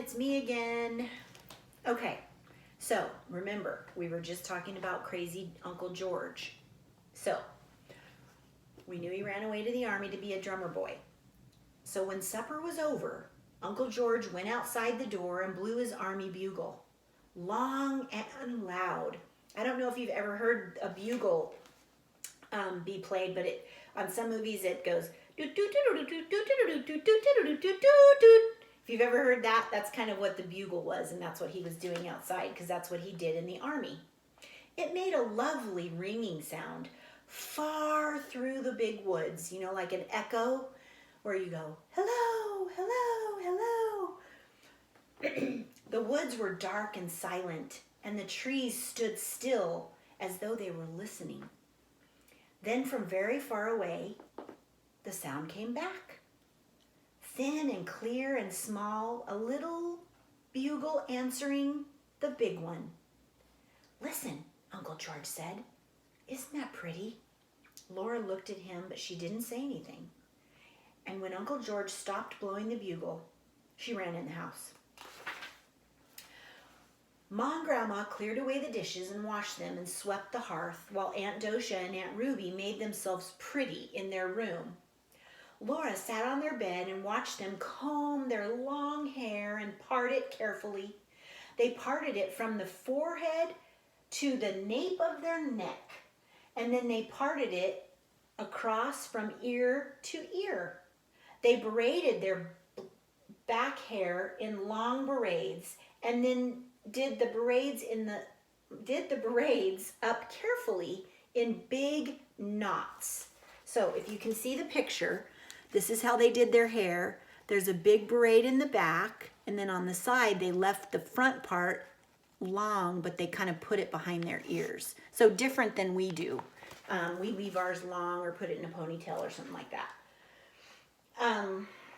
it's me again. Okay, so remember, we were just talking about crazy Uncle George. So, we knew he ran away to the army to be a drummer boy. So when supper was over, Uncle George went outside the door and blew his army bugle. Long and loud. I don't know if you've ever heard a bugle be played, but on some movies it goes. If you've ever heard that, that's kind of what the bugle was, and that's what he was doing outside, because that's what he did in the army. It made a lovely ringing sound far through the big woods, you know, like an echo, where you go, hello, hello, hello. The woods were dark and silent, and the trees stood still as though they were listening. Then from very far away, the sound came back. Thin and clear and small, a little bugle answering the big one. Listen, Uncle George said. Isn't that pretty? Laura looked at him, but she didn't say anything. And when Uncle George stopped blowing the bugle, she ran in the house. Ma and Grandma cleared away the dishes and washed them and swept the hearth, while Aunt Dosha and Aunt Ruby made themselves pretty in their room. Laura sat on their bed and watched them comb their long hair and part it carefully. They parted it from the forehead to the nape of their neck, and then they parted it across from ear to ear. They braided their back hair in long braids, and then did the braids up carefully in big knots. So if you can see the picture, this is how they did their hair. There's a big braid in the back, and then on the side they left the front part long, but they kind of put it behind their ears. So different than we do. We leave ours long or put it in a ponytail or something like that.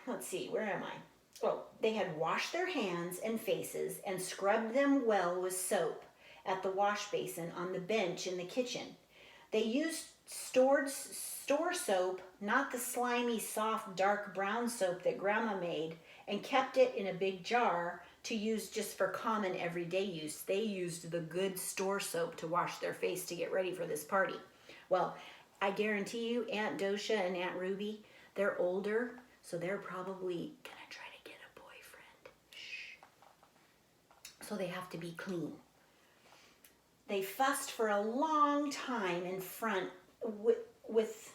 Let's see, where am I? Oh, they had washed their hands and faces and scrubbed them well with soap at the wash basin on the bench in the kitchen. They used store soap, not the slimy, soft, dark brown soap that Grandma made, and kept it in a big jar to use just for common everyday use. They used the good store soap to wash their face to get ready for this party. Well, I guarantee you, Aunt Dosha and Aunt Ruby, they're older, so they're probably gonna try to get a boyfriend. Shh. So they have to be clean. They fussed for a long time in front with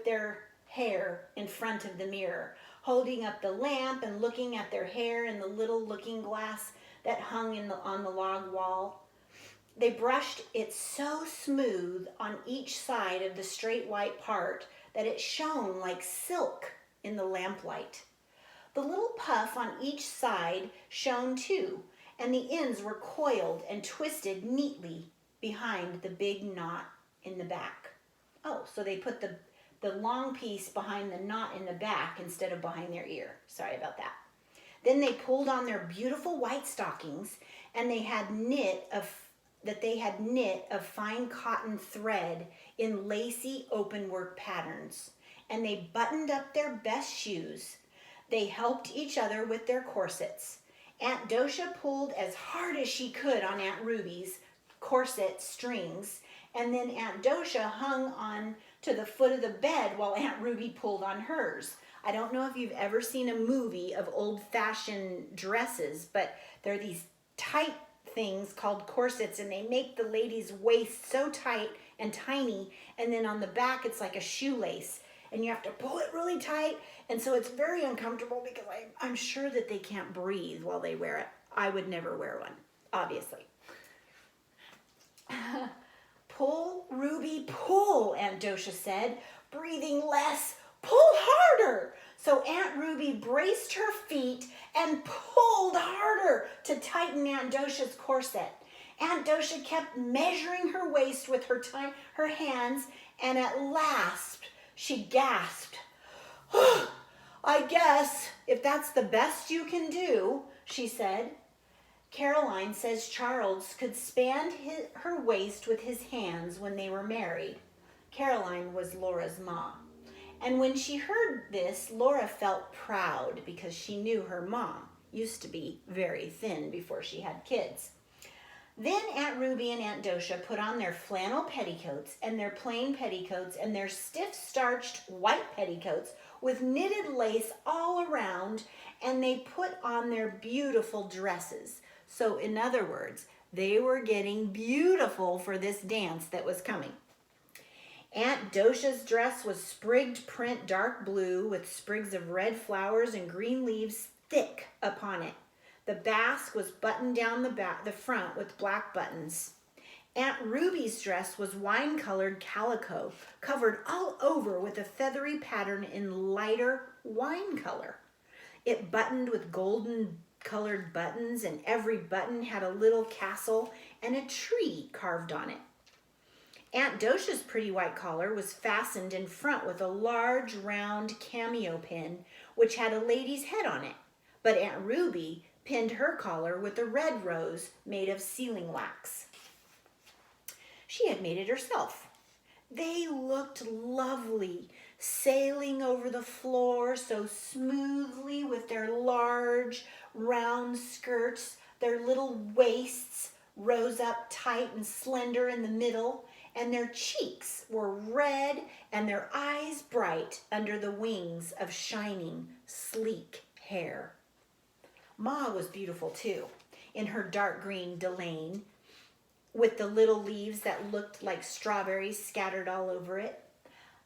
their hair in front of the mirror, holding up the lamp and looking at their hair in the little looking glass that hung on the log wall. They brushed it so smooth on each side of the straight white part that it shone like silk in the lamplight. The little puff on each side shone too, and the ends were coiled and twisted neatly behind the big knot in the back. Oh, so they put the long piece behind the knot in the back instead of behind their ear. Sorry about that. Then they pulled on their beautiful white stockings, and they had knit of fine cotton thread in lacy openwork patterns. And they buttoned up their best shoes. They helped each other with their corsets. Aunt Dosha pulled as hard as she could on Aunt Ruby's corset strings, and then Aunt Dosha hung on to the foot of the bed while Aunt Ruby pulled on hers. I don't know if you've ever seen a movie of old-fashioned dresses, but they're these tight things called corsets, and they make the lady's waist so tight and tiny, and then on the back it's like a shoelace, and you have to pull it really tight, and so it's very uncomfortable because I'm sure that they can't breathe while they wear it. I would never wear one, obviously. Pull, Ruby, pull, Aunt Dosha said, breathing less. Pull harder. So Aunt Ruby braced her feet and pulled harder to tighten Aunt Dosha's corset. Aunt Dosha kept measuring her waist with her hands, and at last she gasped. I guess if that's the best you can do, she said. Caroline says Charles could span her waist with his hands when they were married. Caroline was Laura's mom. And when she heard this, Laura felt proud because she knew her mom. used to be very thin before she had kids. Then Aunt Ruby and Aunt Dosha put on their flannel petticoats and their plain petticoats and their stiff starched white petticoats with knitted lace all around, and they put on their beautiful dresses. So in other words, they were getting beautiful for this dance that was coming. Aunt Dosha's dress was sprigged print dark blue with sprigs of red flowers and green leaves thick upon it. The basque was buttoned down the front with black buttons. Aunt Ruby's dress was wine-colored calico, covered all over with a feathery pattern in lighter wine color. It buttoned with golden-colored buttons, and every button had a little castle and a tree carved on it. Aunt Dosha's pretty white collar was fastened in front with a large round cameo pin, which had a lady's head on it. But Aunt Ruby pinned her collar with a red rose made of sealing wax. She had made it herself. They looked lovely, sailing over the floor so smoothly with their large, round skirts. Their little waists rose up tight and slender in the middle, and their cheeks were red and their eyes bright under the wings of shining, sleek hair. Ma was beautiful too, in her dark green delaine, with the little leaves that looked like strawberries scattered all over it.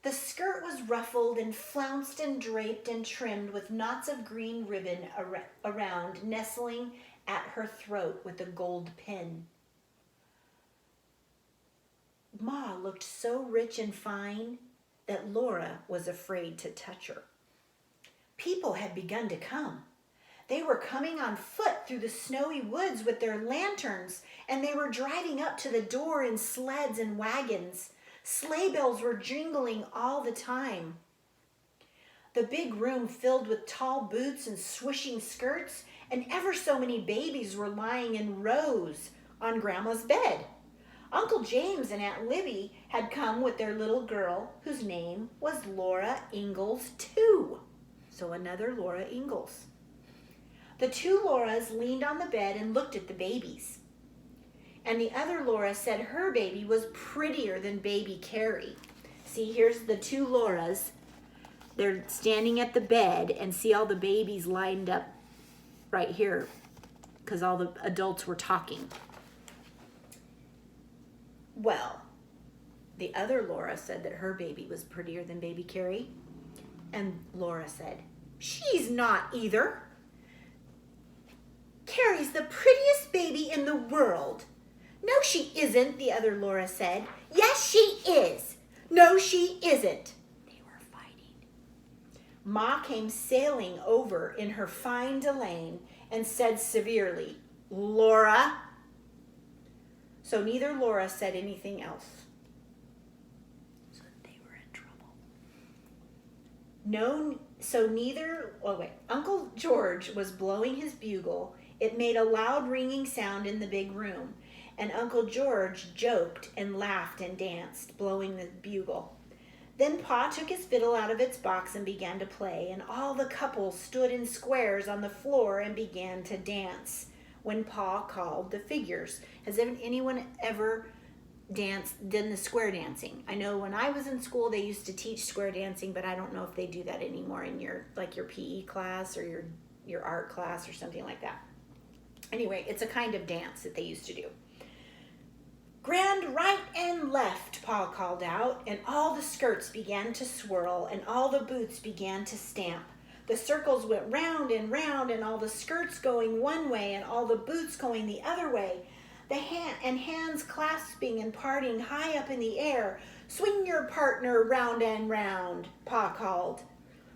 The skirt was ruffled and flounced and draped and trimmed with knots of green ribbon around, nestling at her throat with a gold pin. Ma looked so rich and fine that Laura was afraid to touch her. People had begun to come. They were coming on foot through the snowy woods with their lanterns, and they were driving up to the door in sleds and wagons. Sleigh bells were jingling all the time. The big room filled with tall boots and swishing skirts, and ever so many babies were lying in rows on Grandma's bed. Uncle James and Aunt Libby had come with their little girl, whose name was Laura Ingalls too. So another Laura Ingalls. The two Lauras leaned on the bed and looked at the babies. And the other Laura said her baby was prettier than baby Carrie. See, here's the two Lauras. They're standing at the bed, and see all the babies lined up right here because all the adults were talking. Well, the other Laura said that her baby was prettier than baby Carrie. And Laura said, "She's not either. Carrie's the prettiest baby in the world." "No, she isn't," the other Laura said. "Yes, she is." "No, she isn't." They were fighting. Ma came sailing over in her fine delaine and said severely, "Laura." So neither Laura said anything else. So they were in trouble. Uncle George was blowing his bugle. It made a loud ringing sound in the big room, and Uncle George joked and laughed and danced, blowing the bugle. Then Pa took his fiddle out of its box and began to play, and all the couples stood in squares on the floor and began to dance when Pa called the figures. Has anyone ever done the square dancing? I know when I was in school they used to teach square dancing, but I don't know if they do that anymore in your PE class or your art class or something like that. Anyway, it's a kind of dance that they used to do. "Grand right and left," Pa called out, and all the skirts began to swirl and all the boots began to stamp. The circles went round and round, and all the skirts going one way and all the boots going the other way. Hands clasping and parting high up in the air. "Swing your partner round and round," Pa called.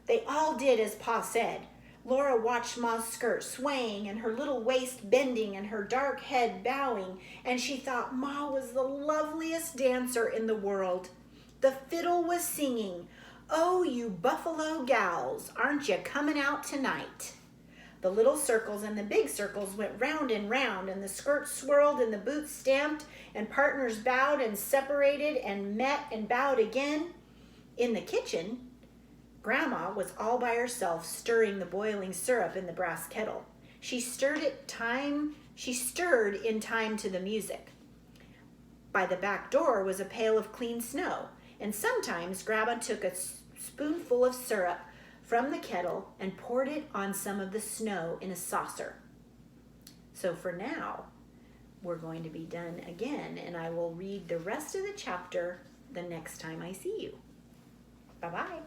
They all did as Pa said. Laura watched Ma's skirt swaying and her little waist bending and her dark head bowing, and she thought Ma was the loveliest dancer in the world. The fiddle was singing, "Oh, you buffalo gals, aren't you coming out tonight?" The little circles and the big circles went round and round, and the skirts swirled and the boots stamped, and partners bowed and separated and met and bowed again. In the kitchen, Grandma was all by herself stirring the boiling syrup in the brass kettle. She stirred in time to the music. By the back door was a pail of clean snow, and sometimes Grandma took a spoonful of syrup from the kettle and poured it on some of the snow in a saucer. So for now, we're going to be done again, and I will read the rest of the chapter the next time I see you. Bye-bye.